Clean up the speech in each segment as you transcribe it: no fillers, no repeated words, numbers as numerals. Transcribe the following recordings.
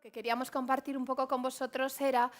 que queríamos compartir un poco con vosotros era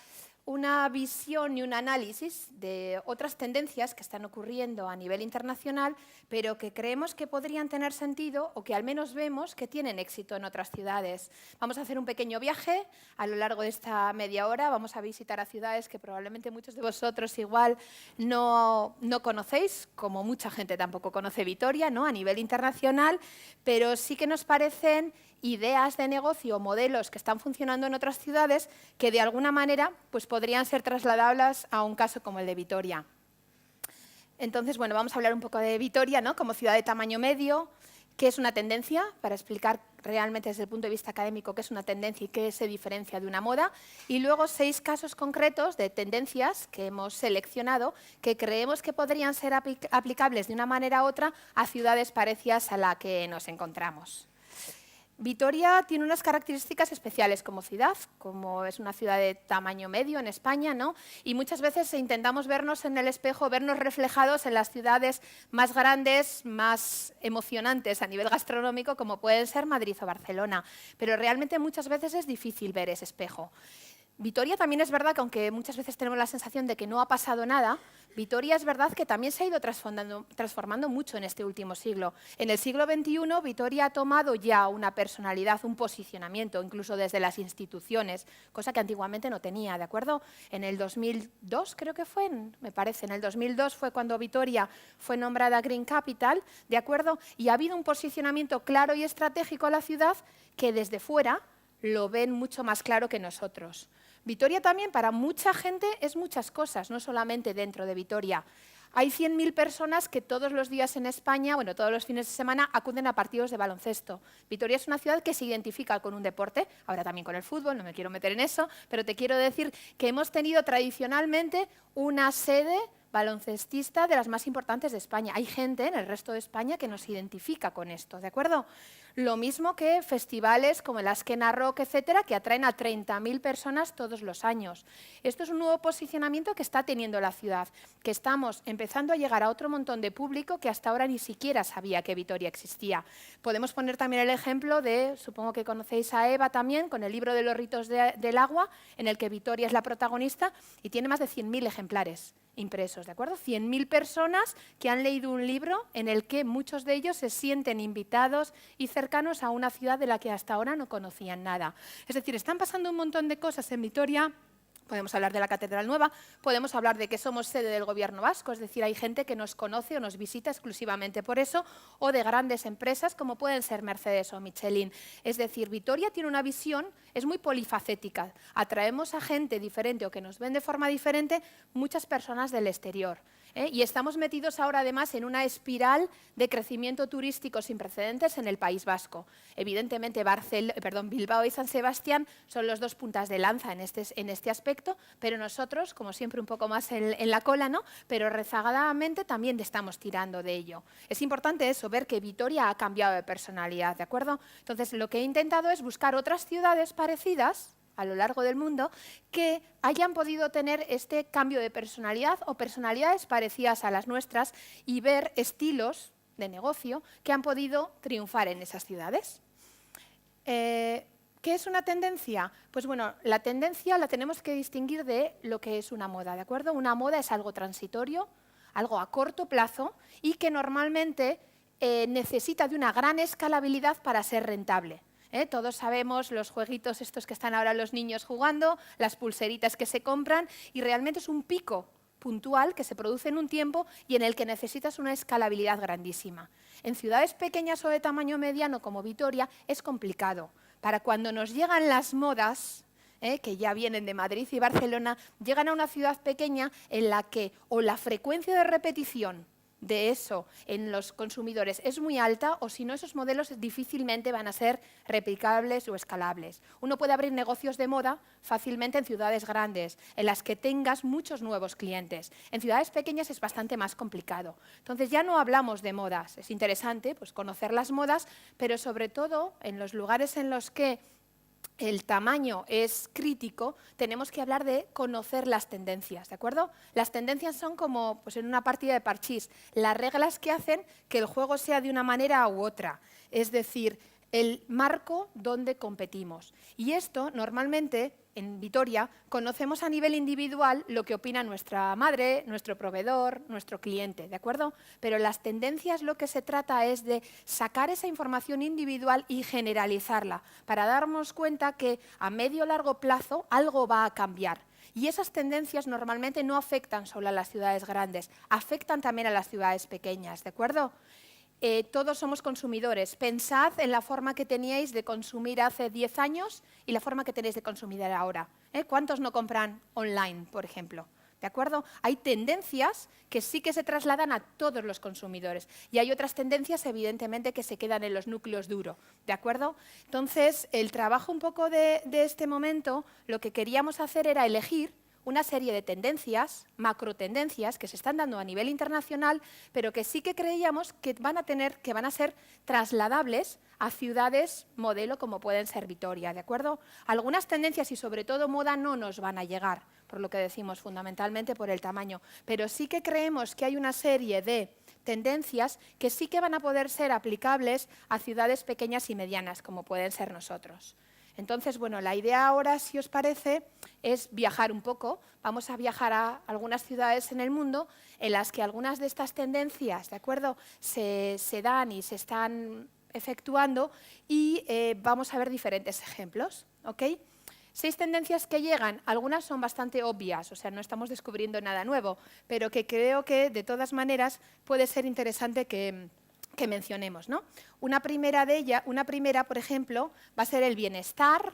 una visión y un análisis de otras tendencias que están ocurriendo a nivel internacional, pero que creemos que podrían tener sentido o que al menos vemos que tienen éxito en otras ciudades. Vamos a hacer un pequeño viaje a lo largo de esta media hora. Vamos a visitar a ciudades que probablemente muchos de vosotros igual no conocéis, como mucha gente tampoco conoce Vitoria, ¿no? A nivel internacional, pero sí que nos parecen ideas de negocio o modelos que están funcionando en otras ciudades que de alguna manera pues, podrían ser trasladables a un caso como el de Vitoria. Entonces, bueno, vamos a hablar un poco de Vitoria, ¿no? Como ciudad de tamaño medio, qué es una tendencia, para explicar realmente desde el punto de vista académico qué es una tendencia y qué se diferencia de una moda, y luego 6 casos concretos de tendencias que hemos seleccionado que creemos que podrían ser aplicables de una manera u otra a ciudades parecidas a la que nos encontramos. Vitoria tiene unas características especiales como ciudad, como es una ciudad de tamaño medio en España, ¿no? Y muchas veces intentamos vernos en el espejo, vernos reflejados en las ciudades más grandes, más emocionantes a nivel gastronómico, como pueden ser Madrid o Barcelona. Pero realmente muchas veces es difícil ver ese espejo. Vitoria también es verdad que aunque muchas veces tenemos la sensación de que no ha pasado nada, Vitoria es verdad que también se ha ido transformando mucho en este último siglo. En el siglo XXI, Vitoria ha tomado ya una personalidad, un posicionamiento, incluso desde las instituciones, cosa que antiguamente no tenía, ¿de acuerdo? En el 2002, creo que fue, me parece, en el 2002 fue cuando Vitoria fue nombrada Green Capital, ¿de acuerdo? Y ha habido un posicionamiento claro y estratégico a la ciudad que desde fuera lo ven mucho más claro que nosotros. Vitoria también para mucha gente es muchas cosas, no solamente dentro de Vitoria. Hay 100.000 personas que todos los días en España, bueno, todos los fines de semana, acuden a partidos de baloncesto. Vitoria es una ciudad que se identifica con un deporte, ahora también con el fútbol, no me quiero meter en eso, pero te quiero decir que hemos tenido tradicionalmente una sede baloncestista de las más importantes de España. Hay gente en el resto de España que nos identifica con esto, ¿de acuerdo? Lo mismo que festivales como el Askena Rock, etcétera, que atraen a 30.000 personas todos los años. Esto es un nuevo posicionamiento que está teniendo la ciudad, que estamos empezando a llegar a otro montón de público que hasta ahora ni siquiera sabía que Vitoria existía. Podemos poner también el ejemplo de, supongo que conocéis a Eva también, con el libro de los ritos del agua, en el que Vitoria es la protagonista y tiene más de 100.000 ejemplares impresos, ¿de acuerdo? 100.000 personas que han leído un libro en el que muchos de ellos se sienten invitados y cercanos a una ciudad de la que hasta ahora no conocían nada. Es decir, están pasando un montón de cosas en Vitoria. Podemos hablar de la Catedral Nueva, podemos hablar de que somos sede del Gobierno vasco, es decir, hay gente que nos conoce o nos visita exclusivamente por eso, o de grandes empresas como pueden ser Mercedes o Michelin. Es decir, Vitoria tiene una visión, es muy polifacética, atraemos a gente diferente o que nos ven de forma diferente muchas personas del exterior. Y estamos metidos ahora además en una espiral de crecimiento turístico sin precedentes en el País Vasco. Evidentemente Bilbao y San Sebastián son los dos puntas de lanza en este aspecto, pero nosotros, como siempre, un poco más en la cola, ¿no? Pero rezagadamente también estamos tirando de ello. Es importante eso, ver que Vitoria ha cambiado de personalidad, ¿de acuerdo? Entonces, lo que he intentado es buscar otras ciudades parecidas a lo largo del mundo que hayan podido tener este cambio de personalidad o personalidades parecidas a las nuestras y ver estilos de negocio que han podido triunfar en esas ciudades. ¿Qué es una tendencia? Pues bueno, la tendencia la tenemos que distinguir de lo que es una moda, ¿de acuerdo? Una moda es algo transitorio, algo a corto plazo y que normalmente necesita de una gran escalabilidad para ser rentable. Todos sabemos los jueguitos estos que están ahora los niños jugando, las pulseritas que se compran y realmente es un pico puntual que se produce en un tiempo y en el que necesitas una escalabilidad grandísima. En ciudades pequeñas o de tamaño mediano como Vitoria es complicado. Para cuando nos llegan las modas, que ya vienen de Madrid y Barcelona, llegan a una ciudad pequeña en la que o la frecuencia de repetición de eso en los consumidores es muy alta o si no esos modelos difícilmente van a ser replicables o escalables. Uno puede abrir negocios de moda fácilmente en ciudades grandes, en las que tengas muchos nuevos clientes. En ciudades pequeñas es bastante más complicado. Entonces ya no hablamos de modas, es interesante pues, conocer las modas, pero sobre todo en los lugares en los que el tamaño es crítico, tenemos que hablar de conocer las tendencias, ¿de acuerdo? Las tendencias son como pues en una partida de parchís, las reglas que hacen que el juego sea de una manera u otra. Es decir, el marco donde competimos. Y esto, normalmente, en Vitoria, conocemos a nivel individual lo que opina nuestra madre, nuestro proveedor, nuestro cliente, ¿de acuerdo? Pero las tendencias lo que se trata es de sacar esa información individual y generalizarla, para darnos cuenta que a medio o largo plazo algo va a cambiar. Y esas tendencias normalmente no afectan solo a las ciudades grandes, afectan también a las ciudades pequeñas, ¿de acuerdo? Todos somos consumidores. Pensad en la forma que teníais de consumir hace 10 años y la forma que tenéis de consumir ahora. ¿Cuántos no compran online, por ejemplo? ¿De acuerdo? Hay tendencias que sí que se trasladan a todos los consumidores y hay otras tendencias, evidentemente, que se quedan en los núcleos duros. ¿De acuerdo? Entonces, el trabajo un poco de este momento, lo que queríamos hacer era elegir una serie de tendencias, macrotendencias, que se están dando a nivel internacional, pero que sí que creíamos que van a ser trasladables a ciudades modelo como pueden ser Vitoria, ¿de acuerdo? Algunas tendencias y sobre todo moda no nos van a llegar, por lo que decimos fundamentalmente por el tamaño, pero sí que creemos que hay una serie de tendencias que sí que van a poder ser aplicables a ciudades pequeñas y medianas, como pueden ser nosotros. Entonces, bueno, la idea ahora, si os parece, es viajar un poco. Vamos a viajar a algunas ciudades en el mundo en las que algunas de estas tendencias, ¿de acuerdo?, se dan y se están efectuando y vamos a ver diferentes ejemplos, ¿ok? 6 tendencias que llegan, algunas son bastante obvias, o sea, no estamos descubriendo nada nuevo, pero que creo que, de todas maneras, puede ser interesante que mencionemos, ¿no? Una primera, por ejemplo, va a ser el bienestar,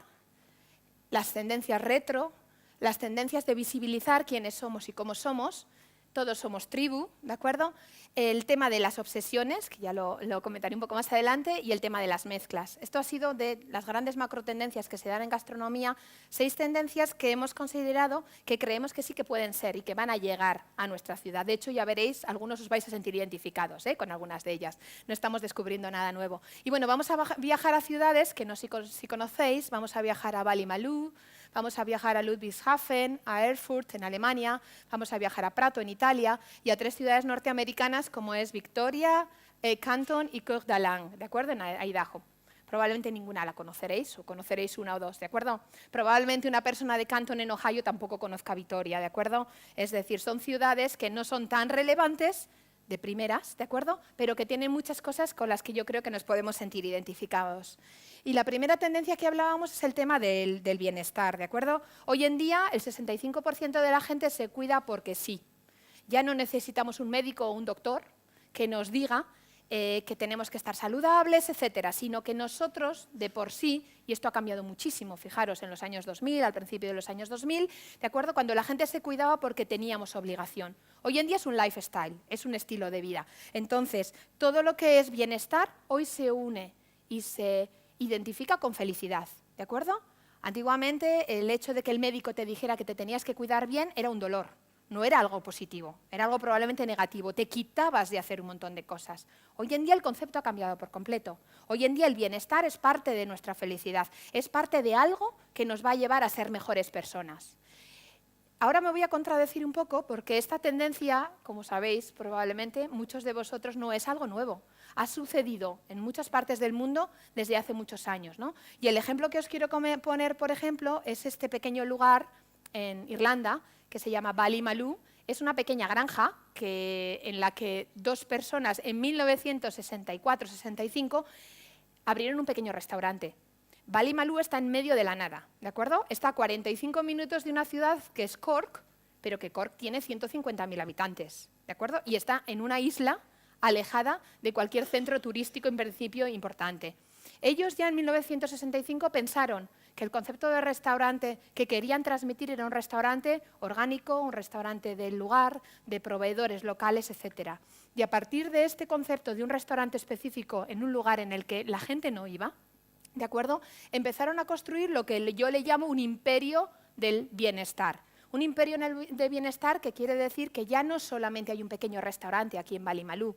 las tendencias retro, las tendencias de visibilizar quiénes somos y cómo somos. Todos somos tribu, ¿de acuerdo? El tema de las obsesiones, que ya lo comentaré un poco más adelante, y el tema de las mezclas. Esto ha sido de las grandes macrotendencias que se dan en gastronomía, 6 tendencias que hemos considerado que creemos que sí que pueden ser y que van a llegar a nuestra ciudad. De hecho, ya veréis, algunos os vais a sentir identificados con algunas de ellas. No estamos descubriendo nada nuevo. Y bueno, vamos a viajar a ciudades que no sé si conocéis. Vamos a viajar a Bali-Malú, vamos a viajar a Ludwigshafen, a Erfurt, en Alemania, vamos a viajar a Prato, en Italia, y a 3 ciudades norteamericanas como es Victoria, Canton y Coeur d'Alene, ¿de acuerdo? En Idaho. Probablemente ninguna la conoceréis, o conoceréis una o dos, ¿de acuerdo? Probablemente una persona de Canton, en Ohio, tampoco conozca Victoria, ¿de acuerdo? Es decir, son ciudades que no son tan relevantes de primeras, ¿de acuerdo? Pero que tienen muchas cosas con las que yo creo que nos podemos sentir identificados. Y la primera tendencia que hablábamos es el tema del bienestar, ¿de acuerdo? Hoy en día el 65% de la gente se cuida porque sí. Ya no necesitamos un médico o un doctor que nos diga que tenemos que estar saludables, etcétera, sino que nosotros, de por sí, y esto ha cambiado muchísimo, fijaros, en los años 2000, al principio de los años 2000, ¿de acuerdo? Cuando la gente se cuidaba porque teníamos obligación. Hoy en día es un lifestyle, es un estilo de vida. Entonces, todo lo que es bienestar hoy se une y se identifica con felicidad, ¿de acuerdo? Antiguamente, el hecho de que el médico te dijera que te tenías que cuidar bien era un dolor. No era algo positivo, era algo probablemente negativo. Te quitabas de hacer un montón de cosas. Hoy en día el concepto ha cambiado por completo. Hoy en día el bienestar es parte de nuestra felicidad, es parte de algo que nos va a llevar a ser mejores personas. Ahora me voy a contradecir un poco porque esta tendencia, como sabéis probablemente, muchos de vosotros, no es algo nuevo. Ha sucedido en muchas partes del mundo desde hace muchos años, ¿no? Y el ejemplo que os quiero poner, por ejemplo, es este pequeño lugar en Irlanda, que se llama Bali-Malú. Es una pequeña granja en la que 2 personas en 1964-65 abrieron un pequeño restaurante. Bali-Malú está en medio de la nada, ¿de acuerdo? Está a 45 minutos de una ciudad que es Cork, pero que Cork tiene 150.000 habitantes, ¿de acuerdo? Y está en una isla alejada de cualquier centro turístico en principio importante. Ellos ya en 1965 pensaron que el concepto de restaurante que querían transmitir era un restaurante orgánico, un restaurante del lugar, de proveedores locales, etc. Y a partir de este concepto de un restaurante específico en un lugar en el que la gente no iba, ¿de acuerdo?, empezaron a construir lo que yo le llamo un imperio del bienestar. Un imperio de bienestar que quiere decir que ya no solamente hay un pequeño restaurante aquí en Bali-Malú.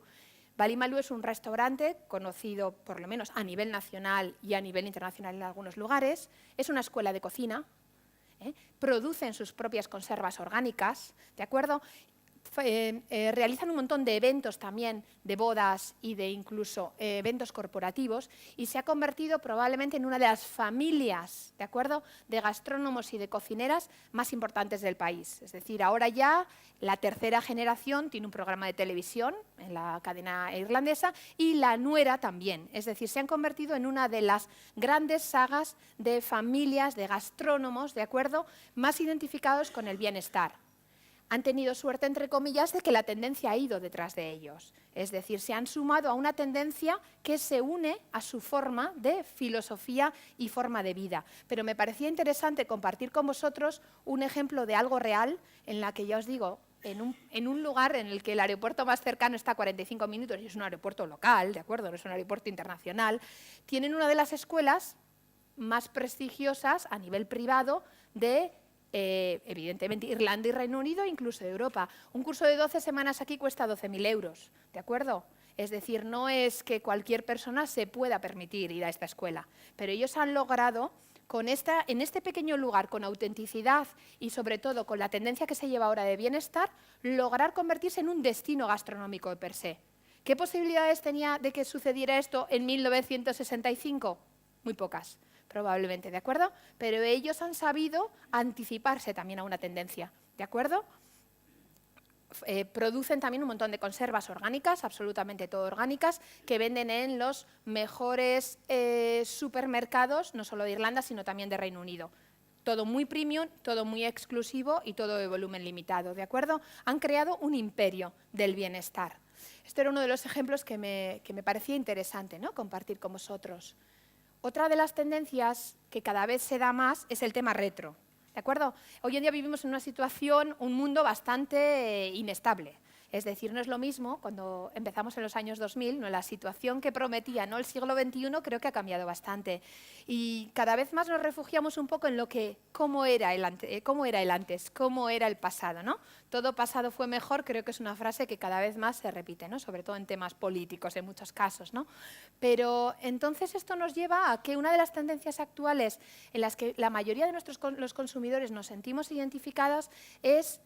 Bali-Malú es un restaurante conocido, por lo menos a nivel nacional y a nivel internacional en algunos lugares. Es una escuela de cocina, producen sus propias conservas orgánicas, ¿de acuerdo? realizan un montón de eventos también, de bodas y de incluso eventos corporativos, y se ha convertido probablemente en una de las familias, ¿de acuerdo?, de gastrónomos y de cocineras más importantes del país. Es decir, ahora ya la tercera generación tiene un programa de televisión en la cadena irlandesa y la nuera también. Es decir, se han convertido en una de las grandes sagas de familias de gastrónomos, ¿de acuerdo?, más identificados con el bienestar. Han tenido suerte, entre comillas, de que la tendencia ha ido detrás de ellos. Es decir, se han sumado a una tendencia que se une a su forma de filosofía y forma de vida. Pero me parecía interesante compartir con vosotros un ejemplo de algo real en la que, ya os digo, en un lugar en el que el aeropuerto más cercano está a 45 minutos y es un aeropuerto local, ¿de acuerdo?, no es un aeropuerto internacional, tienen una de las escuelas más prestigiosas a nivel privado de evidentemente Irlanda y Reino Unido, incluso de Europa. Un curso de 12 semanas aquí cuesta 12.000 euros, ¿de acuerdo? Es decir, no es que cualquier persona se pueda permitir ir a esta escuela, pero ellos han logrado, en este pequeño lugar, con autenticidad y sobre todo con la tendencia que se lleva ahora de bienestar, lograr convertirse en un destino gastronómico per se. ¿Qué posibilidades tenía de que sucediera esto en 1965? Muy pocas, probablemente, ¿de acuerdo? Pero ellos han sabido anticiparse también a una tendencia, ¿de acuerdo? Producen también un montón de conservas orgánicas, absolutamente todo orgánicas, que venden en los mejores supermercados, no solo de Irlanda, sino también de Reino Unido. Todo muy premium, todo muy exclusivo y todo de volumen limitado, ¿de acuerdo? Han creado un imperio del bienestar. Esto era uno de los ejemplos que me parecía interesante, ¿no?, compartir con vosotros. Otra de las tendencias que cada vez se da más es el tema retro, ¿de acuerdo? Hoy en día vivimos en una situación, un mundo bastante inestable. Es decir, no es lo mismo cuando empezamos en los años 2000, ¿no?, la situación que prometía, ¿no?, el siglo XXI creo que ha cambiado bastante. Y cada vez más nos refugiamos un poco en lo que, cómo era el antes, cómo era el pasado, ¿no? Todo pasado fue mejor, creo que es una frase que cada vez más se repite, ¿no?, sobre todo en temas políticos, en muchos casos, ¿no? Pero entonces esto nos lleva a que una de las tendencias actuales en las que la mayoría de los consumidores nos sentimos identificados es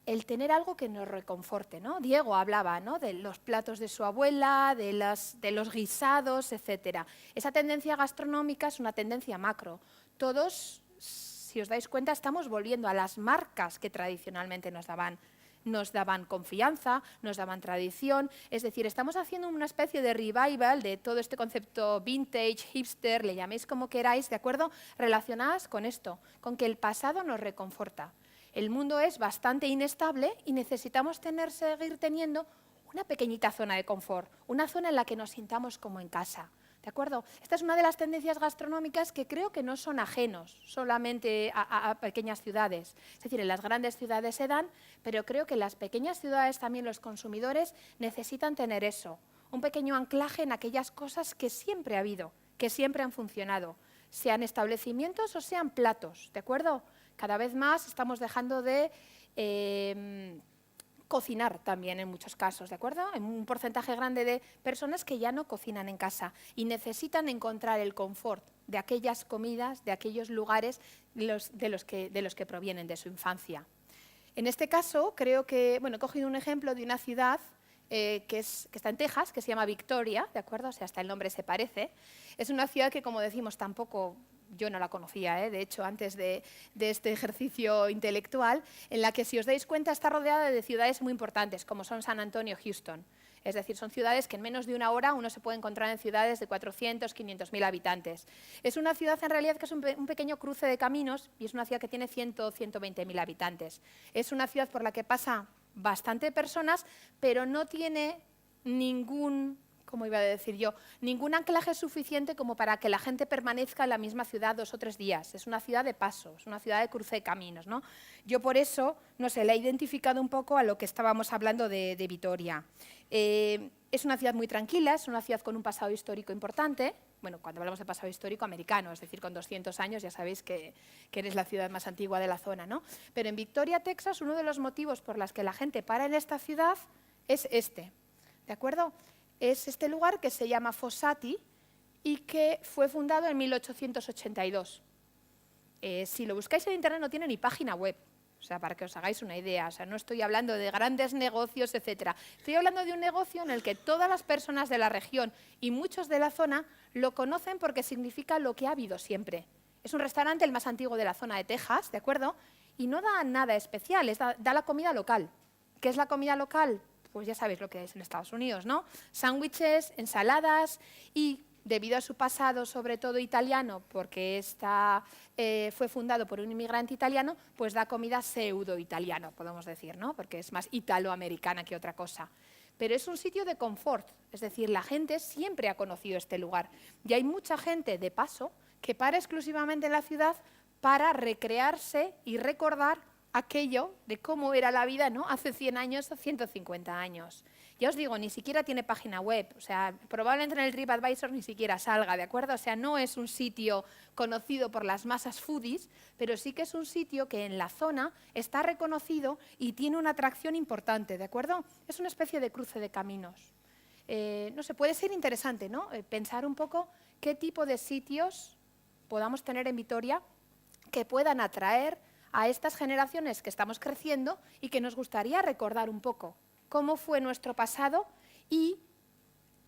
el tener algo que nos reconforte, ¿no? Diego hablaba, ¿no?, de los platos de su abuela, de los guisados, etc. Esa tendencia gastronómica es una tendencia macro. Todos, si os dais cuenta, estamos volviendo a las marcas que tradicionalmente nos daban confianza, nos daban tradición. Es decir, estamos haciendo una especie de revival de todo este concepto vintage, hipster, le llaméis como queráis, ¿de acuerdo?, relacionadas con esto, con que el pasado nos reconforta. El mundo es bastante inestable y necesitamos seguir teniendo una pequeñita zona de confort, una zona en la que nos sintamos como en casa, ¿de acuerdo? Esta es una de las tendencias gastronómicas que creo que no son ajenos solamente a pequeñas ciudades. Es decir, en las grandes ciudades se dan, pero creo que en las pequeñas ciudades también los consumidores necesitan tener eso, un pequeño anclaje en aquellas cosas que siempre ha habido, que siempre han funcionado, sean establecimientos o sean platos, ¿de acuerdo? Cada vez más estamos dejando de cocinar también en muchos casos, ¿de acuerdo? Hay un porcentaje grande de personas que ya no cocinan en casa y necesitan encontrar el confort de aquellas comidas, de aquellos lugares de los que provienen de su infancia. En este caso, creo que, bueno, he cogido un ejemplo de una ciudad que está en Texas, que se llama Victoria, ¿de acuerdo? O sea, hasta el nombre se parece. Es una ciudad que, como decimos, tampoco yo no la conocía, de hecho, antes de este ejercicio intelectual, en la que, si os dais cuenta, está rodeada de ciudades muy importantes, como son San Antonio, Houston. Es decir, son ciudades que en menos de una hora uno se puede encontrar en ciudades de 400, 500.000 habitantes. Es una ciudad, en realidad, que es un pequeño cruce de caminos y es una ciudad que tiene 120.000 habitantes. Es una ciudad por la que pasa bastante personas, pero no tiene ningún anclaje suficiente como para que la gente permanezca en la misma ciudad 2 o 3 días. Es una ciudad de paso, es una ciudad de cruce de caminos, ¿no? Yo por eso, no sé, la he identificado un poco a lo que estábamos hablando de Vitoria. Es una ciudad muy tranquila, es una ciudad con un pasado histórico importante. Bueno, cuando hablamos de pasado histórico americano, es decir, con 200 años, ya sabéis que eres la ciudad más antigua de la zona, ¿no? Pero en Victoria, Texas, uno de los motivos por los que la gente para en esta ciudad es este, ¿de acuerdo? Es este lugar que se llama Fossati y que fue fundado en 1882. Si lo buscáis en internet no tiene ni página web. O sea, para que os hagáis una idea. O sea, no estoy hablando de grandes negocios, etcétera. Estoy hablando de un negocio en el que todas las personas de la región y muchos de la zona lo conocen porque significa lo que ha habido siempre. Es un restaurante el más antiguo de la zona de Texas, ¿de acuerdo? Y no da nada especial, da la comida local. ¿Qué es la comida local? Pues ya sabéis lo que es en Estados Unidos, ¿no? Sándwiches, ensaladas y, debido a su pasado, sobre todo italiano, porque fue fundado por un inmigrante italiano, pues da comida pseudo-italiano, podemos decir, ¿no? Porque es más italoamericana que otra cosa. Pero es un sitio de confort, es decir, la gente siempre ha conocido este lugar. Y hay mucha gente, de paso, que para exclusivamente en la ciudad para recrearse y recordar aquello de cómo era la vida, ¿no? Hace 100 años o 150 años. Ya os digo, ni siquiera tiene página web, o sea, probablemente en el TripAdvisor ni siquiera salga, ¿de acuerdo? O sea, no es un sitio conocido por las masas foodies, pero sí que es un sitio que en la zona está reconocido y tiene una atracción importante, ¿de acuerdo? Es una especie de cruce de caminos. No sé, puede ser interesante, ¿no? Pensar un poco qué tipo de sitios podamos tener en Vitoria que puedan atraer a estas generaciones que estamos creciendo y que nos gustaría recordar un poco cómo fue nuestro pasado y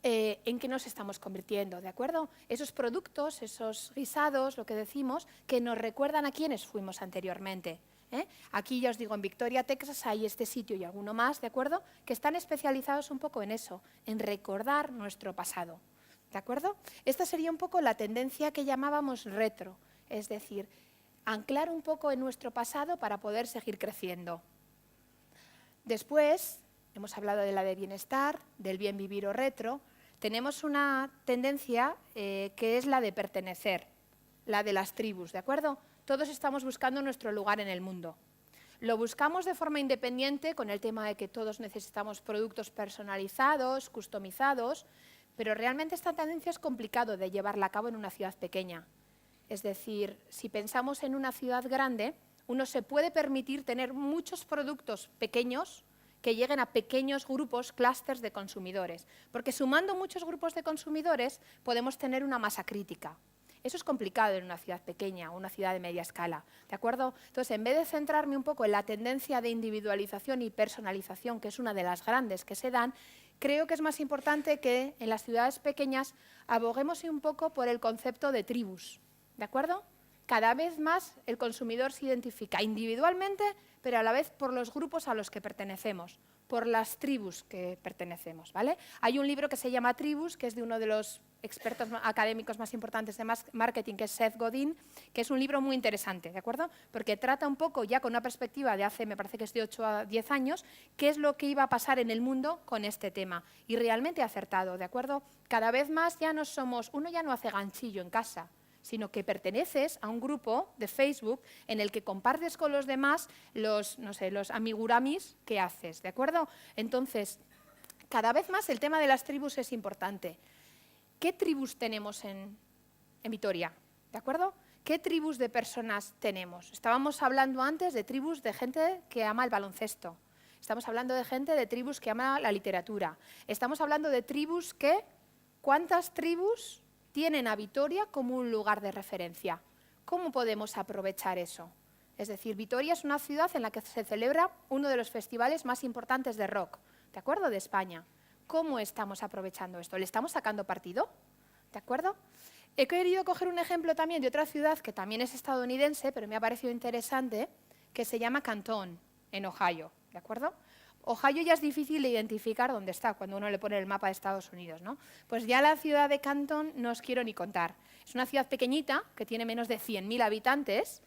en qué nos estamos convirtiendo, ¿de acuerdo? Esos productos, esos guisados, lo que decimos, que nos recuerdan a quienes fuimos anteriormente. Aquí ya os digo, en Victoria, Texas, hay este sitio y alguno más, ¿de acuerdo?, que están especializados un poco en eso, en recordar nuestro pasado, ¿de acuerdo? Esta sería un poco la tendencia que llamábamos retro, es decir, anclar un poco en nuestro pasado para poder seguir creciendo. Después, hemos hablado de la de bienestar, del bien vivir o retro. Tenemos una tendencia que es la de pertenecer, la de las tribus, ¿de acuerdo? Todos estamos buscando nuestro lugar en el mundo. Lo buscamos de forma independiente con el tema de que todos necesitamos productos personalizados, customizados, pero realmente esta tendencia es complicado de llevarla a cabo en una ciudad pequeña. Es decir, si pensamos en una ciudad grande, uno se puede permitir tener muchos productos pequeños que lleguen a pequeños grupos, clústeres de consumidores, porque sumando muchos grupos de consumidores podemos tener una masa crítica. Eso es complicado en una ciudad pequeña o una ciudad de media escala, ¿de acuerdo? Entonces, en vez de centrarme un poco en la tendencia de individualización y personalización, que es una de las grandes que se dan, creo que es más importante que en las ciudades pequeñas aboguemos un poco por el concepto de tribus, ¿de acuerdo? Cada vez más el consumidor se identifica individualmente, pero a la vez por los grupos a los que pertenecemos, por las tribus que pertenecemos, ¿vale? Hay un libro que se llama Tribus, que es de uno de los expertos académicos más importantes de marketing, que es Seth Godin, que es un libro muy interesante, ¿de acuerdo? Porque trata un poco ya con una perspectiva de hace, me parece que es de 8 a 10 años, qué es lo que iba a pasar en el mundo con este tema. Y realmente ha acertado, ¿de acuerdo? Cada vez más ya no somos, uno ya no hace ganchillo en casa, sino que perteneces a un grupo de Facebook en el que compartes con los demás los amiguramis que haces, ¿de acuerdo? Entonces, cada vez más el tema de las tribus es importante. ¿Qué tribus tenemos en Vitoria? ¿De acuerdo? ¿Qué tribus de personas tenemos? Estábamos hablando antes de tribus de gente que ama el baloncesto. Estamos hablando de gente de tribus que ama la literatura. Estamos hablando de tribus que... ¿Cuántas tribus tienen a Vitoria como un lugar de referencia? ¿Cómo podemos aprovechar eso? Es decir, Vitoria es una ciudad en la que se celebra uno de los festivales más importantes de rock, ¿de acuerdo?, de España. ¿Cómo estamos aprovechando esto? ¿Le estamos sacando partido? ¿De acuerdo? He querido coger un ejemplo también de otra ciudad que también es estadounidense, pero me ha parecido interesante, que se llama Canton, en Ohio, ¿de acuerdo? Ohio ya es difícil de identificar dónde está cuando uno le pone el mapa de Estados Unidos, ¿no? Pues ya la ciudad de Canton no os quiero ni contar. Es una ciudad pequeñita que tiene menos de 100.000 habitantes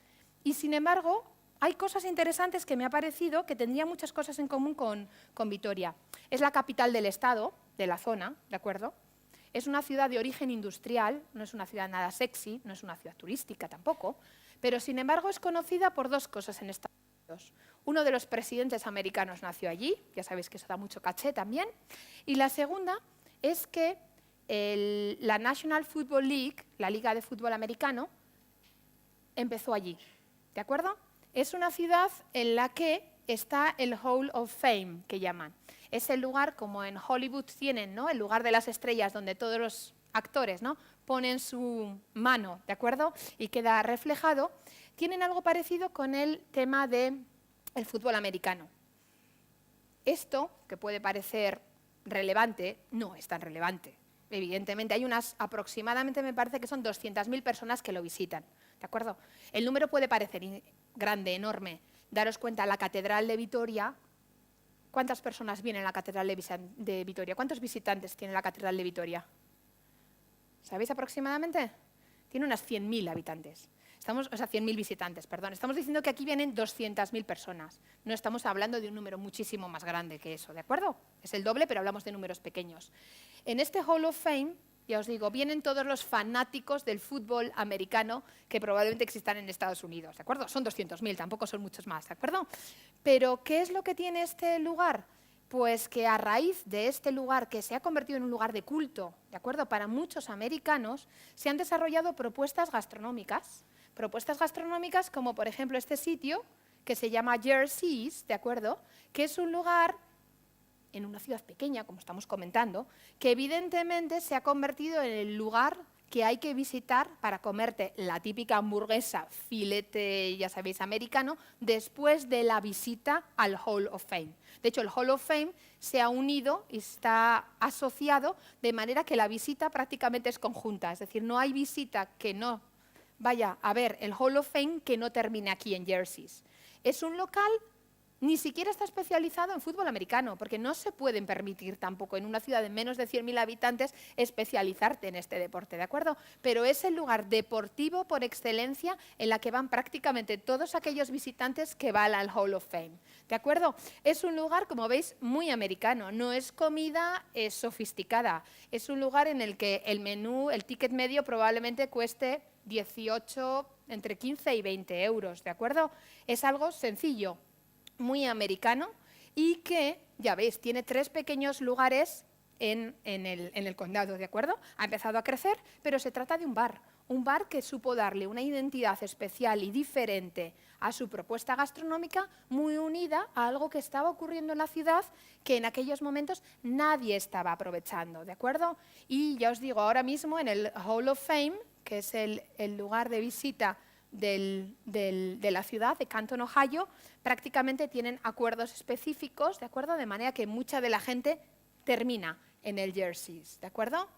y, sin embargo, hay cosas interesantes que me ha parecido que tendrían muchas cosas en común con Vitoria. Es la capital del estado, de la zona, ¿de acuerdo? Es una ciudad de origen industrial, no es una ciudad nada sexy, no es una ciudad turística tampoco, pero, sin embargo, es conocida por dos cosas en Estados Unidos. Uno de los presidentes americanos nació allí, ya sabéis que eso da mucho caché también, y la segunda es que la National Football League, la Liga de Fútbol Americano, empezó allí, ¿de acuerdo? Es una ciudad en la que está el Hall of Fame, que llaman. Es el lugar, como en Hollywood tienen, ¿no?, el lugar de las estrellas donde todos los actores, ¿no?, ponen su mano, ¿de acuerdo?, y queda reflejado. Tienen algo parecido con el tema de el fútbol americano. Esto, que puede parecer relevante, no es tan relevante. Evidentemente, hay unas aproximadamente, me parece que son 200.000 personas que lo visitan, ¿de acuerdo? El número puede parecer grande, enorme. Daros cuenta, la Catedral de Vitoria, ¿cuántas personas vienen a la Catedral de Vitoria? ¿Cuántos visitantes tiene la Catedral de Vitoria? ¿Sabéis aproximadamente? Tiene unas 100.000 habitantes. O sea, 100.000 visitantes, perdón. Estamos diciendo que aquí vienen 200.000 personas. No estamos hablando de un número muchísimo más grande que eso, ¿de acuerdo? Es el doble, pero hablamos de números pequeños. En este Hall of Fame, ya os digo, vienen todos los fanáticos del fútbol americano que probablemente existan en Estados Unidos, ¿de acuerdo? Son 200.000, tampoco son muchos más, ¿de acuerdo? Pero, ¿qué es lo que tiene este lugar? Pues que a raíz de este lugar, que se ha convertido en un lugar de culto, ¿de acuerdo?, para muchos americanos, se han desarrollado propuestas gastronómicas como, por ejemplo, este sitio, que se llama Jerseys, ¿de acuerdo?, que es un lugar en una ciudad pequeña, como estamos comentando, que evidentemente se ha convertido en el lugar que hay que visitar para comerte la típica hamburguesa, filete, ya sabéis, americano, después de la visita al Hall of Fame. De hecho, el Hall of Fame se ha unido y está asociado de manera que la visita prácticamente es conjunta. Es decir, no hay visita que no vaya a ver el Hall of Fame que no termine aquí en Jerseys. Es un local, ni siquiera está especializado en fútbol americano, porque no se pueden permitir tampoco en una ciudad de menos de 100.000 habitantes especializarte en este deporte, ¿de acuerdo? Pero es el lugar deportivo por excelencia en la que van prácticamente todos aquellos visitantes que van al Hall of Fame, ¿de acuerdo? Es un lugar, como veis, muy americano, no es comida sofisticada, es un lugar en el que el menú, el ticket medio probablemente cueste 18, entre 15 y 20 euros, ¿de acuerdo? Es algo sencillo, muy americano y que, ya veis, tiene 3 pequeños lugares en el condado, ¿de acuerdo? Ha empezado a crecer, pero se trata de un bar que supo darle una identidad especial y diferente a su propuesta gastronómica, muy unida a algo que estaba ocurriendo en la ciudad que en aquellos momentos nadie estaba aprovechando, ¿de acuerdo? Y ya os digo, ahora mismo en el Hall of Fame, que es el lugar de visita de la ciudad, de Canton, Ohio, prácticamente tienen acuerdos específicos, ¿de acuerdo? De manera que mucha de la gente termina en el Jerseys, ¿de acuerdo?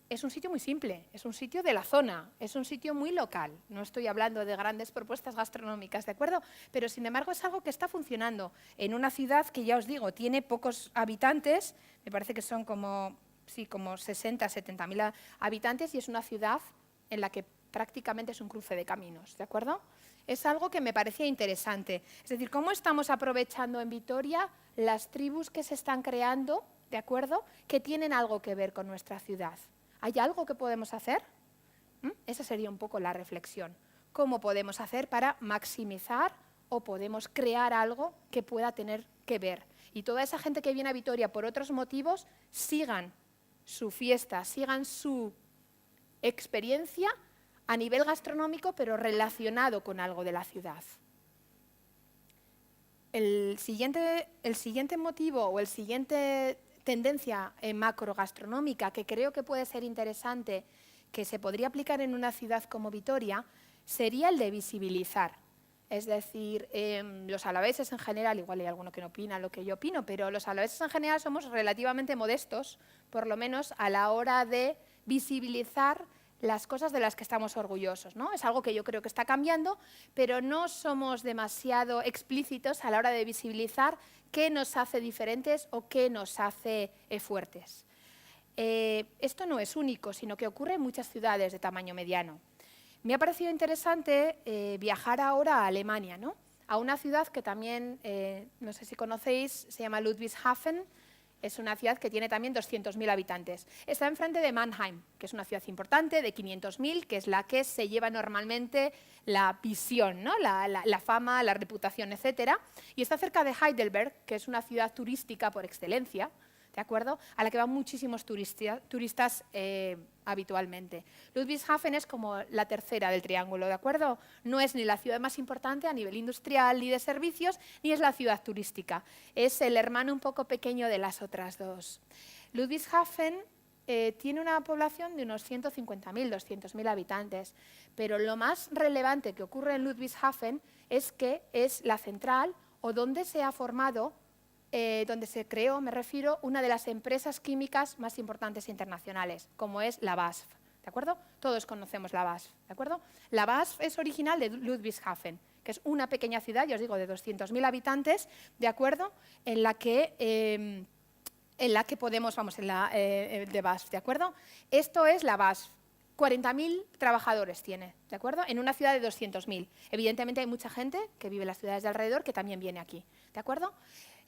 Es un sitio muy simple, es un sitio de la zona, es un sitio muy local. No estoy hablando de grandes propuestas gastronómicas, ¿de acuerdo? Pero, sin embargo, es algo que está funcionando en una ciudad que, ya os digo, tiene pocos habitantes, me parece que son como 60, 70.000 habitantes, y es una ciudad en la que prácticamente es un cruce de caminos, ¿de acuerdo? Es algo que me parecía interesante. Es decir, cómo estamos aprovechando en Vitoria las tribus que se están creando, ¿de acuerdo?, que tienen algo que ver con nuestra ciudad. ¿Hay algo que podemos hacer? Esa sería un poco la reflexión. ¿Cómo podemos hacer para maximizar o podemos crear algo que pueda tener que ver? Y toda esa gente que viene a Vitoria por otros motivos, sigan su fiesta, sigan su experiencia a nivel gastronómico, pero relacionado con algo de la ciudad. El siguiente motivo o el siguiente tendencia macrogastronómica que creo que puede ser interesante, que se podría aplicar en una ciudad como Vitoria, sería el de visibilizar. Es decir, los alaveses en general, igual hay alguno que no opina lo que yo opino, pero los alaveses en general somos relativamente modestos, por lo menos a la hora de visibilizar las cosas de las que estamos orgullosos, ¿no? Es algo que yo creo que está cambiando, pero no somos demasiado explícitos a la hora de visibilizar qué nos hace diferentes o qué nos hace fuertes. Esto no es único, sino que ocurre en muchas ciudades de tamaño mediano. Me ha parecido interesante viajar ahora a Alemania, ¿no? A una ciudad que también, no sé si conocéis, se llama Ludwigshafen. Es una ciudad que tiene también 200.000 habitantes. Está enfrente de Mannheim, que es una ciudad importante, de 500.000, que es la que se lleva normalmente la visión, ¿no? la fama, la reputación, etc. Y está cerca de Heidelberg, que es una ciudad turística por excelencia, ¿de acuerdo?, a la que van muchísimos turistas habitualmente. Ludwigshafen es como la tercera del triángulo, ¿de acuerdo? No es ni la ciudad más importante a nivel industrial ni de servicios, ni es la ciudad turística. Es el hermano un poco pequeño de las otras dos. Ludwigshafen tiene una población de unos 150.000, 200.000 habitantes, pero lo más relevante que ocurre en Ludwigshafen es que es la central o donde se ha formado, donde se creó, me refiero, una de las empresas químicas más importantes internacionales, como es la BASF, ¿de acuerdo? Todos conocemos la BASF, ¿de acuerdo? La BASF es original de Ludwigshafen, que es una pequeña ciudad, ya os digo, de 200.000 habitantes, ¿de acuerdo? En la que podemos, vamos, de BASF, ¿de acuerdo? Esto es la BASF. 40.000 trabajadores tiene, ¿de acuerdo? En una ciudad de 200.000. Evidentemente hay mucha gente que vive en las ciudades de alrededor que también viene aquí, ¿de acuerdo?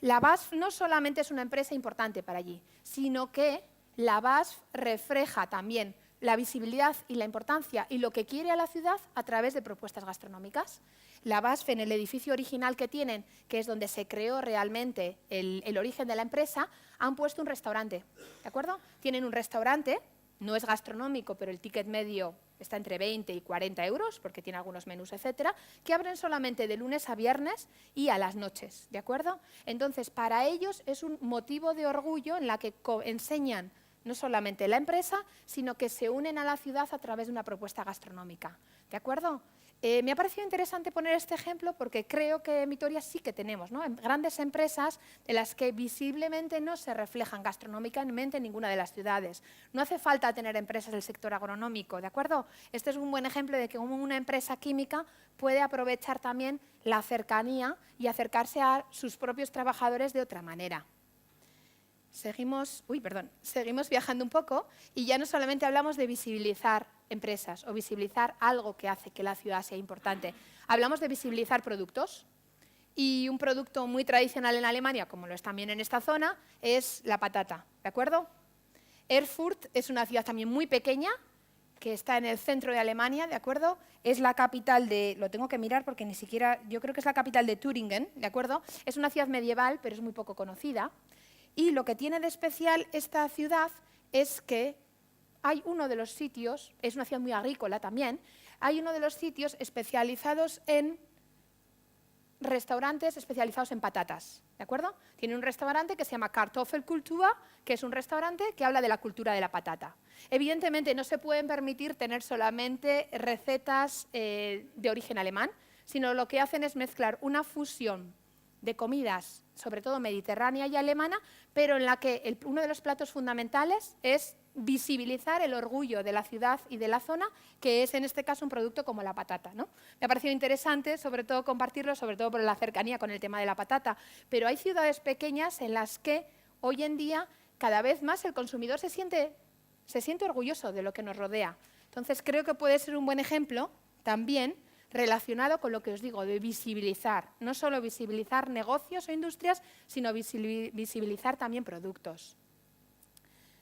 La BASF no solamente es una empresa importante para allí, sino que la BASF refleja también la visibilidad y la importancia y lo que quiere a la ciudad a través de propuestas gastronómicas. La BASF, en el edificio original que tienen, que es donde se creó realmente el origen de la empresa, han puesto un restaurante, ¿de acuerdo? Tienen un restaurante, no es gastronómico, pero el ticket medio está entre 20 y 40 euros, porque tiene algunos menús, etcétera, que abren solamente de lunes a viernes y a las noches, ¿de acuerdo? Entonces, para ellos es un motivo de orgullo en la que enseñan no solamente la empresa, sino que se unen a la ciudad a través de una propuesta gastronómica, ¿de acuerdo? Me ha parecido interesante poner este ejemplo porque creo que en Vitoria sí que tenemos, ¿no? Grandes empresas de las que visiblemente no se reflejan gastronómicamente en ninguna de las ciudades. No hace falta tener empresas del sector agronómico, ¿de acuerdo? Este es un buen ejemplo de que una empresa química puede aprovechar también la cercanía y acercarse a sus propios trabajadores de otra manera. Seguimos viajando un poco y ya no solamente hablamos de visibilizar empresas o visibilizar algo que hace que la ciudad sea importante. Hablamos de visibilizar productos y un producto muy tradicional en Alemania, como lo es también en esta zona, es la patata, ¿de acuerdo? Erfurt es una ciudad también muy pequeña que está en el centro de Alemania, ¿de acuerdo? Es la capital de, lo tengo que mirar porque ni siquiera, yo creo que es la capital de Thüringen, ¿de acuerdo? Es una ciudad medieval, pero es muy poco conocida. Y lo que tiene de especial esta ciudad es que hay uno de los sitios, es una ciudad muy agrícola también, hay uno de los sitios especializados en restaurantes especializados en patatas, ¿de acuerdo? Tiene un restaurante que se llama Kartoffelkultur, que es un restaurante que habla de la cultura de la patata. Evidentemente no se pueden permitir tener solamente recetas de origen alemán, sino lo que hacen es mezclar una fusión de comidas, sobre todo mediterránea y alemana, pero en la que uno de los platos fundamentales es visibilizar el orgullo de la ciudad y de la zona, que es en este caso un producto como la patata, ¿no? Me ha parecido interesante, sobre todo compartirlo, sobre todo por la cercanía con el tema de la patata, pero hay ciudades pequeñas en las que hoy en día cada vez más el consumidor se siente orgulloso de lo que nos rodea. Entonces creo que puede ser un buen ejemplo también relacionado con lo que os digo, de visibilizar, no solo visibilizar negocios o industrias, sino visibilizar también productos.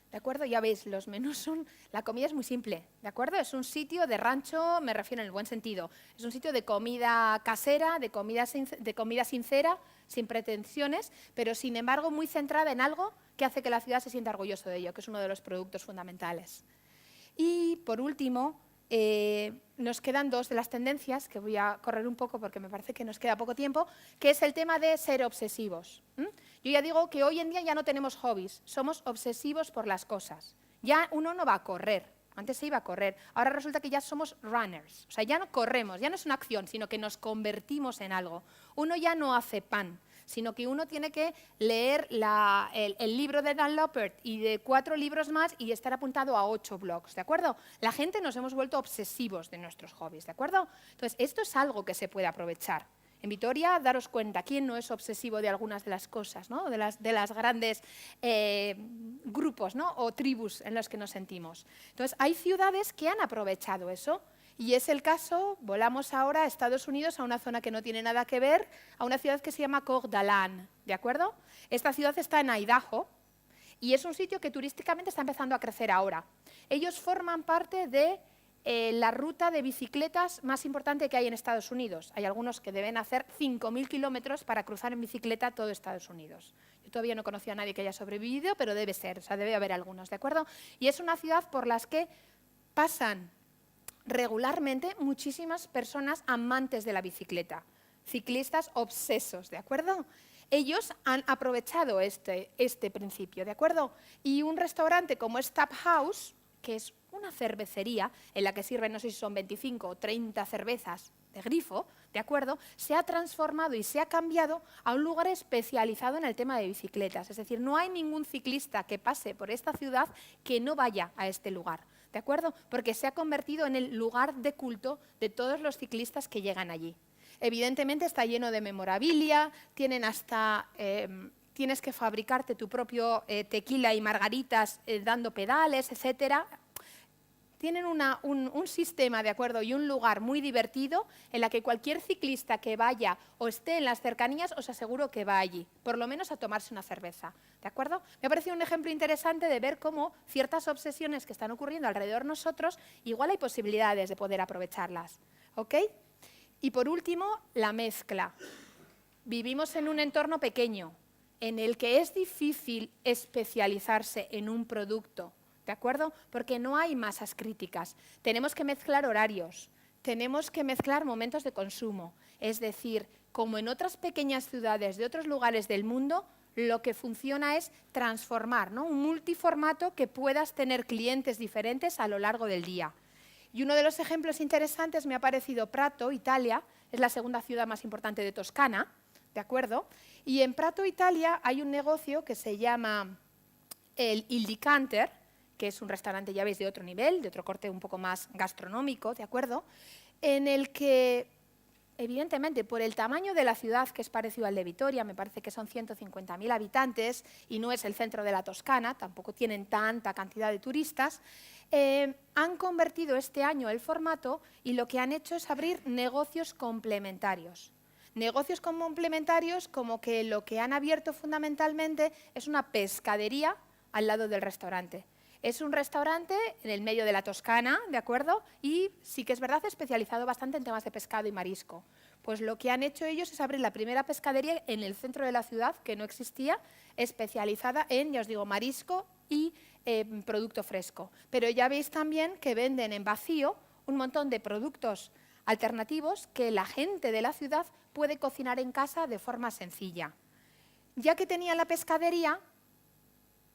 ¿De acuerdo? Ya veis, los menús son, la comida es muy simple, ¿de acuerdo? Es un sitio de rancho, me refiero en el buen sentido, es un sitio de comida casera, de comida sincera, sin pretensiones, pero sin embargo muy centrada en algo que hace que la ciudad se sienta orgulloso de ello, que es uno de los productos fundamentales. Y por último, nos quedan dos de las tendencias, que voy a correr un poco porque me parece que nos queda poco tiempo, que es el tema de ser obsesivos. Yo ya digo que hoy en día ya no tenemos hobbies, somos obsesivos por las cosas. Ya uno no va a correr, antes se iba a correr, ahora resulta que ya somos runners, o sea, ya no corremos, ya no es una acción, sino que nos convertimos en algo. Uno ya no hace pan, sino que uno tiene que leer el libro de Dan Lopert y de 4 libros más y estar apuntado a 8 blogs, ¿de acuerdo? La gente nos hemos vuelto obsesivos de nuestros hobbies, ¿de acuerdo? Entonces, esto es algo que se puede aprovechar. En Vitoria, daros cuenta, ¿quién no es obsesivo de algunas de las cosas, ¿no? de las grandes grupos, ¿no? O tribus en los que nos sentimos? Entonces, hay ciudades que han aprovechado eso. Y es el caso, volamos ahora a Estados Unidos, a una zona que no tiene nada que ver, a una ciudad que se llama Coeur d'Alene, ¿de acuerdo? Esta ciudad está en Idaho y es un sitio que turísticamente está empezando a crecer ahora. Ellos forman parte de la ruta de bicicletas más importante que hay en Estados Unidos. Hay algunos que deben hacer 5.000 kilómetros para cruzar en bicicleta todo Estados Unidos. Yo todavía no conocía a nadie que haya sobrevivido, pero debe ser, o sea, debe haber algunos, ¿de acuerdo? Y es una ciudad por las que pasan regularmente muchísimas personas amantes de la bicicleta, ciclistas obsesos, ¿de acuerdo? Ellos han aprovechado este principio, ¿de acuerdo? Y un restaurante como es Tap House, que es una cervecería en la que sirven, no sé si son 25 o 30 cervezas, de Grifo, ¿de acuerdo?, se ha transformado y se ha cambiado a un lugar especializado en el tema de bicicletas. Es decir, no hay ningún ciclista que pase por esta ciudad que no vaya a este lugar, ¿de acuerdo?, porque se ha convertido en el lugar de culto de todos los ciclistas que llegan allí. Evidentemente está lleno de memorabilia, tienen hasta... tienes que fabricarte tu propio tequila y margaritas dando pedales, etcétera. Tienen un sistema, ¿de acuerdo?, y un lugar muy divertido en la que cualquier ciclista que vaya o esté en las cercanías os aseguro que va allí, por lo menos a tomarse una cerveza, ¿de acuerdo? Me ha parecido un ejemplo interesante de ver cómo ciertas obsesiones que están ocurriendo alrededor de nosotros, igual hay posibilidades de poder aprovecharlas, ¿ok? Y por último, la mezcla. Vivimos en un entorno pequeño, en el que es difícil especializarse en un producto, ¿de acuerdo? Porque no hay masas críticas. Tenemos que mezclar horarios, tenemos que mezclar momentos de consumo. Es decir, como en otras pequeñas ciudades de otros lugares del mundo, lo que funciona es transformar, ¿no?, un multiformato que puedas tener clientes diferentes a lo largo del día. Y uno de los ejemplos interesantes me ha parecido Prato, Italia, es la segunda ciudad más importante de Toscana, ¿de acuerdo? Y en Prato, Italia, hay un negocio que se llama Il Decanter, que es un restaurante, ya veis, de otro nivel, de otro corte un poco más gastronómico, ¿de acuerdo?, en el que, evidentemente, por el tamaño de la ciudad, que es parecido al de Vitoria, me parece que son 150.000 habitantes, y no es el centro de la Toscana, tampoco tienen tanta cantidad de turistas, han convertido este año el formato y lo que han hecho es abrir negocios complementarios. Negocios complementarios como que lo que han abierto fundamentalmente es una pescadería al lado del restaurante. Es un restaurante en el medio de la Toscana, ¿de acuerdo? Y sí que es verdad, especializado bastante en temas de pescado y marisco. Pues lo que han hecho ellos es abrir la primera pescadería en el centro de la ciudad, que no existía, especializada en, ya os digo, marisco y producto fresco. Pero ya veis también que venden en vacío un montón de productos alternativos que la gente de la ciudad puede cocinar en casa de forma sencilla. Ya que tenían la pescadería,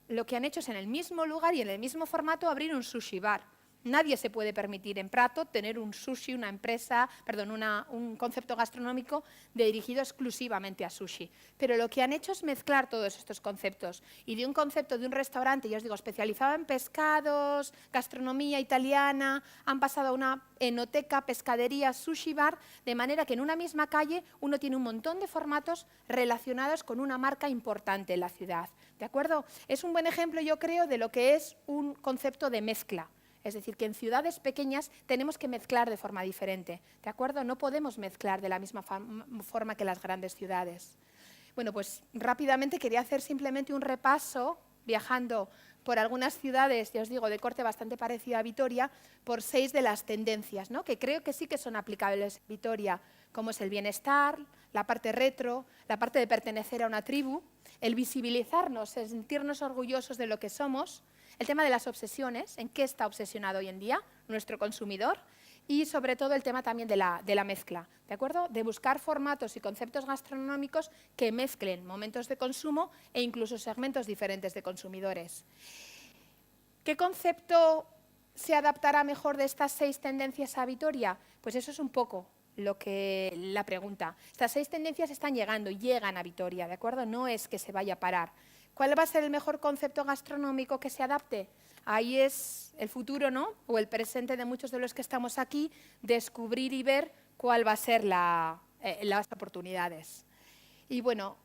lo que han hecho es en el mismo lugar y en el mismo formato abrir un sushi bar. Nadie se puede permitir en Prato tener un sushi, un concepto gastronómico dirigido exclusivamente a sushi. Pero lo que han hecho es mezclar todos estos conceptos. Y de un concepto de un restaurante, ya os digo, especializado en pescados, gastronomía italiana, han pasado a una enoteca, pescadería, sushi bar, de manera que en una misma calle uno tiene un montón de formatos relacionados con una marca importante en la ciudad. ¿De acuerdo? Es un buen ejemplo, yo creo, de lo que es un concepto de mezcla. Es decir, que en ciudades pequeñas tenemos que mezclar de forma diferente, ¿de acuerdo? No podemos mezclar de la misma forma que las grandes ciudades. Bueno, pues rápidamente quería hacer simplemente un repaso, viajando por algunas ciudades, ya os digo, de corte bastante parecido a Vitoria, por 6 de las tendencias, ¿no?, que creo que sí que son aplicables en Vitoria, como es el bienestar, la parte retro, la parte de pertenecer a una tribu, el visibilizarnos, el sentirnos orgullosos de lo que somos, el tema de las obsesiones, en qué está obsesionado hoy en día nuestro consumidor, y sobre todo el tema también de la mezcla, ¿de acuerdo? De buscar formatos y conceptos gastronómicos que mezclen momentos de consumo e incluso segmentos diferentes de consumidores. ¿Qué concepto se adaptará mejor de estas 6 tendencias a Vitoria? Pues eso es un poco la pregunta. Estas 6 tendencias están llegando y llegan a Vitoria, ¿de acuerdo? No es que se vaya a parar. ¿Cuál va a ser el mejor concepto gastronómico que se adapte? Ahí es el futuro, ¿no?, o el presente de muchos de los que estamos aquí, descubrir y ver cuál va a ser las oportunidades. Y bueno,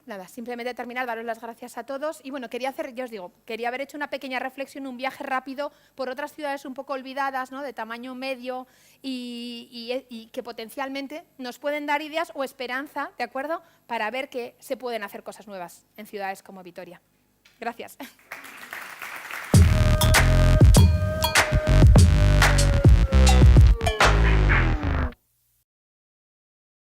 nada, simplemente terminar, daros las gracias a todos. Y bueno, quería haber hecho una pequeña reflexión, un viaje rápido por otras ciudades un poco olvidadas, ¿no?, de tamaño medio y que potencialmente nos pueden dar ideas o esperanza, ¿de acuerdo?, para ver que se pueden hacer cosas nuevas en ciudades como Vitoria. Gracias.